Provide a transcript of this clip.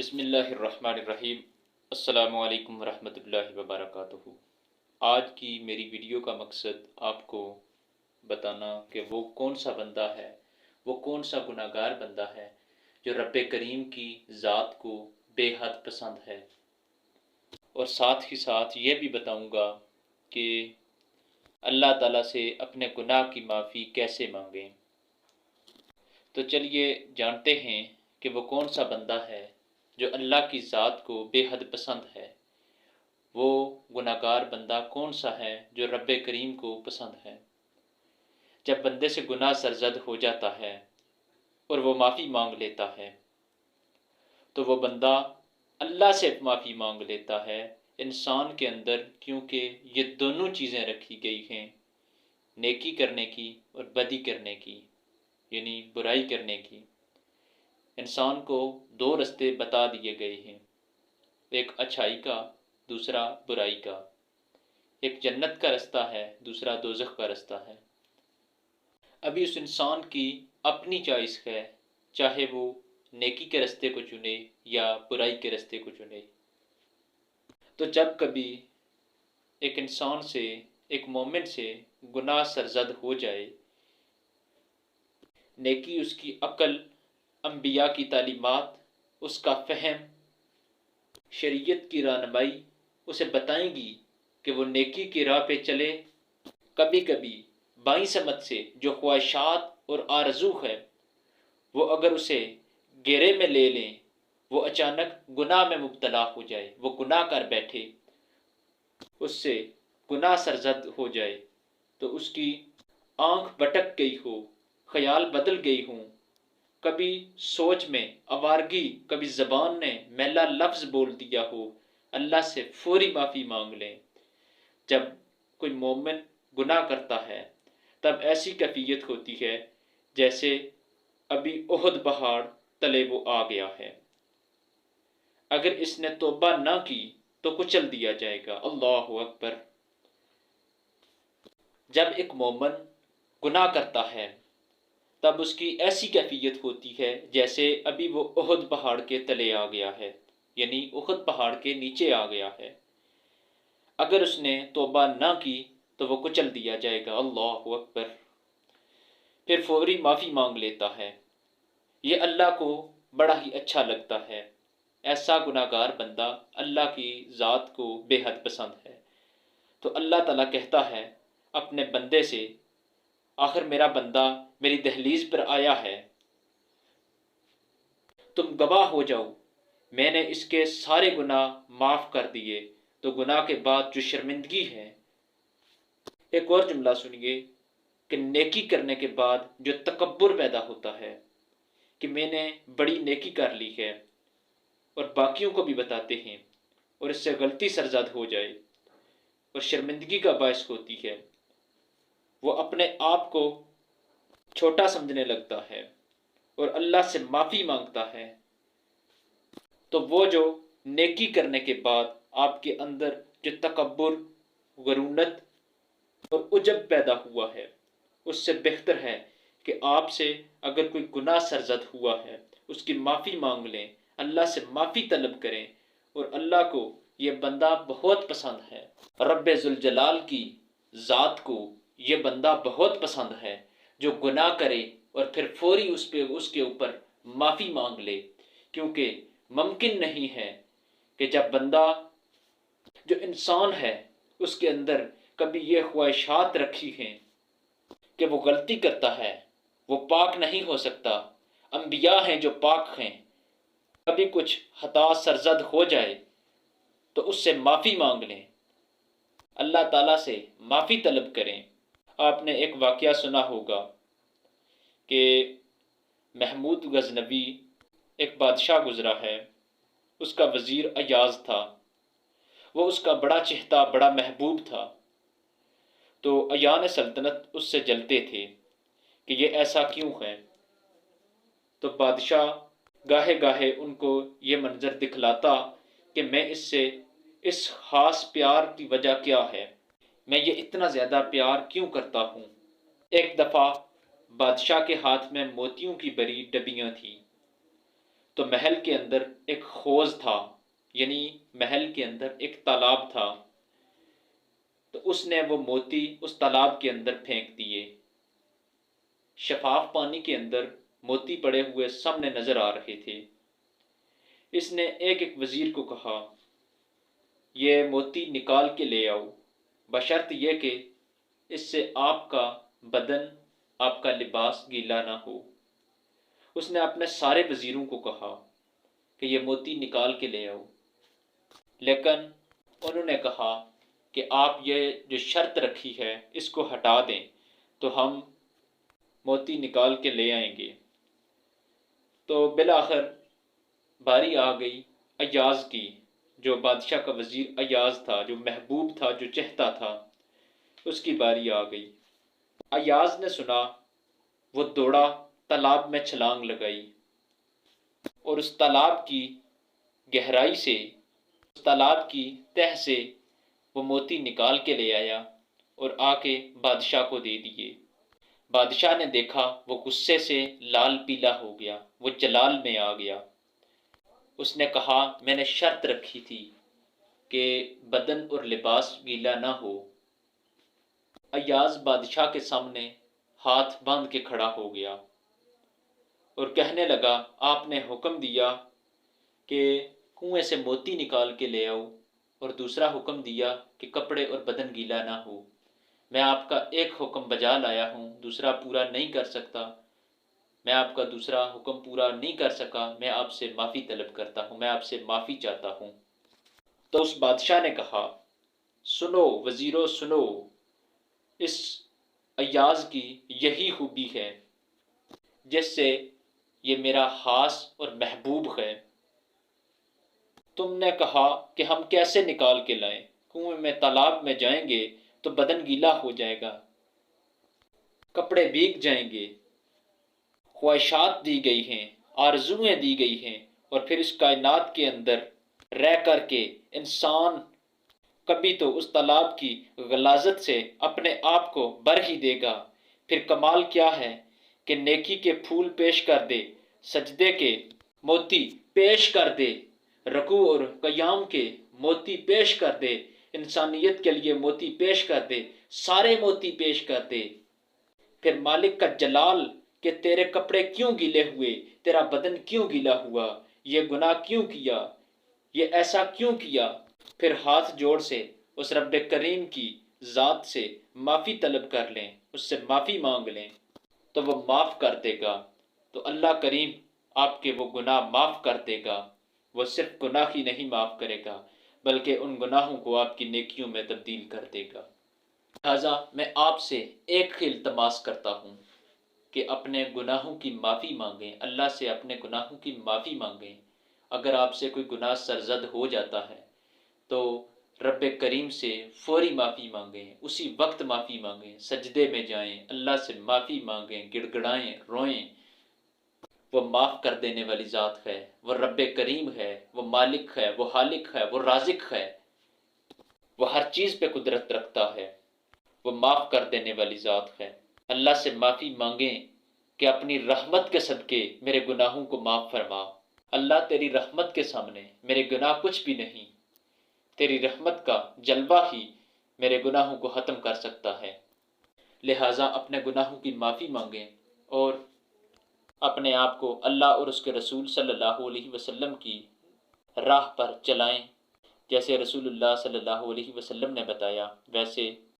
بسم اللہ الرحمن الرحیم۔ السلام علیکم ورحمۃ اللہ وبرکاتہ۔ آج کی میری ویڈیو کا مقصد آپ کو بتانا کہ وہ کون سا بندہ ہے، وہ کون سا گناہ گار بندہ ہے جو رب کریم کی ذات کو بے حد پسند ہے، اور ساتھ ہی ساتھ یہ بھی بتاؤں گا کہ اللہ تعالیٰ سے اپنے گناہ کی معافی کیسے مانگیں۔ تو چلیے جانتے ہیں کہ وہ کون سا بندہ ہے جو اللہ کی ذات کو بے حد پسند ہے۔ وہ گناہ گار بندہ کون سا ہے جو رب کریم کو پسند ہے۔ جب بندے سے گناہ سرزد ہو جاتا ہے اور وہ معافی مانگ لیتا ہے تو وہ بندہ اللہ سے معافی مانگ لیتا ہے۔ انسان کے اندر کیونکہ یہ دونوں چیزیں رکھی گئی ہیں، نیکی کرنے کی اور بدی کرنے کی، یعنی برائی کرنے کی۔ انسان کو دو رستے بتا دیے گئے ہیں، ایک اچھائی کا، دوسرا برائی کا۔ ایک جنت کا رستہ ہے، دوسرا دوزخ کا رستہ ہے۔ ابھی اس انسان کی اپنی چوائس ہے، چاہے وہ نیکی کے رستے کو چنے یا برائی کے رستے کو چنے۔ تو جب کبھی ایک انسان سے، ایک مومن سے گناہ سرزد ہو جائے، نیکی اس کی عقل، انبیاء کی تعلیمات، اس کا فہم، شریعت کی رہنمائی اسے بتائیں گی کہ وہ نیکی کی راہ پہ چلے۔ کبھی کبھی بائیں سمت سے جو خواہشات اور آرزو ہے وہ اگر اسے گھیرے میں لے لیں، وہ اچانک گناہ میں مبتلا ہو جائے، وہ گناہ کر بیٹھے، اس سے گناہ سرزد ہو جائے، تو اس کی آنکھ بھٹک گئی ہو، خیال بدل گئی ہوں، کبھی سوچ میں آوارگی، کبھی زبان نے میلا لفظ بول دیا ہو، اللہ سے فوری معافی مانگ لیں۔ جب کوئی مومن گناہ کرتا ہے تب ایسی کیفیت ہوتی ہے جیسے ابھی احد پہاڑ تلے وہ آ گیا ہے۔ اگر اس نے توبہ نہ کی تو کچل دیا جائے گا۔ اللہ اکبر۔ جب ایک مومن گناہ کرتا ہے تب اس کی ایسی کیفیت ہوتی ہے جیسے ابھی وہ احد پہاڑ کے تلے آ گیا ہے، یعنی احد پہاڑ کے نیچے آ گیا ہے۔ اگر اس نے توبہ نہ کی تو وہ کچل دیا جائے گا۔ اللہ اکبر۔ پھر فوری معافی مانگ لیتا ہے۔ یہ اللہ کو بڑا ہی اچھا لگتا ہے۔ ایسا گناہ گار بندہ اللہ کی ذات کو بے حد پسند ہے۔ تو اللہ تعالیٰ کہتا ہے اپنے بندے سے، آخر میرا بندہ میری دہلیز پر آیا ہے، تم گواہ ہو جاؤ، میں نے اس کے سارے گناہ معاف کر دیے۔ تو گناہ کے بعد جو شرمندگی ہے، ایک اور جملہ سنیے کہ نیکی کرنے کے بعد جو تکبر پیدا ہوتا ہے کہ میں نے بڑی نیکی کر لی ہے، اور باقیوں کو بھی بتاتے ہیں، اور اس سے غلطی سرزد ہو جائے اور شرمندگی کا باعث ہوتی ہے، وہ اپنے آپ کو چھوٹا سمجھنے لگتا ہے اور اللہ سے معافی مانگتا ہے۔ تو وہ جو نیکی کرنے کے بعد آپ کے اندر جو تکبر، غرونت اور عجب پیدا ہوا ہے، اس سے بہتر ہے کہ آپ سے اگر کوئی گناہ سرزد ہوا ہے اس کی معافی مانگ لیں، اللہ سے معافی طلب کریں، اور اللہ کو یہ بندہ بہت پسند ہے۔ رب ذوالجلال کی ذات کو یہ بندہ بہت پسند ہے جو گناہ کرے اور پھر فوری اس کے اوپر معافی مانگ لے، کیونکہ ممکن نہیں ہے کہ جب بندہ، جو انسان ہے، اس کے اندر کبھی یہ خواہشات رکھی ہیں کہ وہ غلطی کرتا ہے، وہ پاک نہیں ہو سکتا۔ انبیاء ہیں جو پاک ہیں، کبھی کچھ خطا سرزد ہو جائے تو اس سے معافی مانگ لیں، اللہ تعالیٰ سے معافی طلب کریں۔ آپ نے ایک واقعہ سنا ہوگا کہ محمود غزنوی ایک بادشاہ گزرا ہے، اس کا وزیر ایاز تھا، وہ اس کا بڑا چہتا، بڑا محبوب تھا۔ تو ایان سلطنت اس سے جلتے تھے کہ یہ ایسا کیوں ہے۔ تو بادشاہ گاہے گاہے ان کو یہ منظر دکھلاتا کہ میں اس سے اس خاص پیار کی وجہ کیا ہے، میں یہ اتنا زیادہ پیار کیوں کرتا ہوں۔ ایک دفعہ بادشاہ کے ہاتھ میں موتیوں کی بری ڈبیاں تھیں، تو محل کے اندر ایک حوض تھا، یعنی محل کے اندر ایک تالاب تھا، تو اس نے وہ موتی اس تالاب کے اندر پھینک دیے۔ شفاف پانی کے اندر موتی پڑے ہوئے سامنے نظر آ رہے تھے۔ اس نے ایک ایک وزیر کو کہا، یہ موتی نکال کے لے آؤ، بشرط یہ کہ اس سے آپ کا بدن، آپ کا لباس گیلا نہ ہو۔ اس نے اپنے سارے وزیروں کو کہا کہ یہ موتی نکال کے لے آؤ، لیکن انہوں نے کہا کہ آپ یہ جو شرط رکھی ہے اس کو ہٹا دیں تو ہم موتی نکال کے لے آئیں گے۔ تو بالآخر باری آ گئی ایاز کی، جو بادشاہ کا وزیر ایاز تھا، جو محبوب تھا، جو چہتا تھا، اس کی باری آ گئی۔ ایاز نے سنا، وہ دوڑا، تالاب میں چھلانگ لگائی اور اس تالاب کی گہرائی سے، اس تالاب کی تہ سے وہ موتی نکال کے لے آیا اور آ کے بادشاہ کو دے دیے۔ بادشاہ نے دیکھا، وہ غصے سے لال پیلا ہو گیا، وہ جلال میں آ گیا۔ اس نے کہا، میں نے شرط رکھی تھی کہ بدن اور لباس گیلا نہ ہو۔ ایاز بادشاہ کے سامنے ہاتھ باندھ کے کھڑا ہو گیا اور کہنے لگا، آپ نے حکم دیا کہ کنویں سے موتی نکال کے لے آؤ، اور دوسرا حکم دیا کہ کپڑے اور بدن گیلا نہ ہو۔ میں آپ کا ایک حکم بجا لایا ہوں، دوسرا پورا نہیں کر سکتا، میں آپ کا دوسرا حکم پورا نہیں کر سکا، میں آپ سے معافی طلب کرتا ہوں، میں آپ سے معافی چاہتا ہوں۔ تو اس بادشاہ نے کہا، سنو وزیرو سنو، اس ایاز کی یہی خوبی ہے جس سے یہ میرا خاص اور محبوب ہے۔ تم نے کہا کہ ہم کیسے نکال کے لائیں، کنویں میں تالاب میں جائیں گے تو بدن گیلا ہو جائے گا، کپڑے بھیگ جائیں گے، خواہشات دی گئی ہیں، آرزویں دی گئی ہیں، اور پھر اس کائنات کے اندر رہ کر کے انسان کبھی تو اس تالاب کی غلاظت سے اپنے آپ کو بر ہی دے گا۔ پھر کمال کیا ہے کہ نیکی کے پھول پیش کر دے، سجدے کے موتی پیش کر دے، رکوع اور قیام کے موتی پیش کر دے، انسانیت کے لیے موتی پیش کر دے، سارے موتی پیش کر دے۔ پھر مالک کا جلال کہ تیرے کپڑے کیوں گیلے ہوئے، تیرا بدن کیوں گیلا ہوا، یہ گناہ کیوں کیا، یہ ایسا کیوں کیا، پھر ہاتھ جوڑ سے اس رب کریم کی ذات سے معافی طلب کر لیں، اس سے معافی مانگ لیں تو وہ معاف کر دے گا۔ تو اللہ کریم آپ کے وہ گناہ معاف کر دے گا۔ وہ صرف گناہ ہی نہیں معاف کرے گا بلکہ ان گناہوں کو آپ کی نیکیوں میں تبدیل کر دے گا۔ لہٰذا میں آپ سے ایک ہی التماس کرتا ہوں کہ اپنے گناہوں کی معافی مانگیں، اللہ سے اپنے گناہوں کی معافی مانگیں۔ اگر آپ سے کوئی گناہ سرزد ہو جاتا ہے تو رب کریم سے فوری معافی مانگیں، اسی وقت معافی مانگیں، سجدے میں جائیں، اللہ سے معافی مانگیں، گڑ گڑائیں، روئیں۔ وہ معاف کر دینے والی ذات ہے، وہ رب کریم ہے، وہ مالک ہے، وہ خالق ہے، وہ رازق ہے، وہ ہر چیز پہ قدرت رکھتا ہے، وہ معاف کر دینے والی ذات ہے۔ اللہ سے معافی مانگیں کہ اپنی رحمت کے صدقے میرے گناہوں کو معاف فرما۔ اللہ تیری رحمت کے سامنے میرے گناہ کچھ بھی نہیں، تیری رحمت کا جلوہ ہی میرے گناہوں کو ختم کر سکتا ہے۔ لہٰذا اپنے گناہوں کی معافی مانگیں اور اپنے آپ کو اللہ اور اس کے رسول صلی اللہ علیہ وسلم کی راہ پر چلائیں، جیسے رسول اللہ صلی اللہ علیہ وسلم نے بتایا ویسے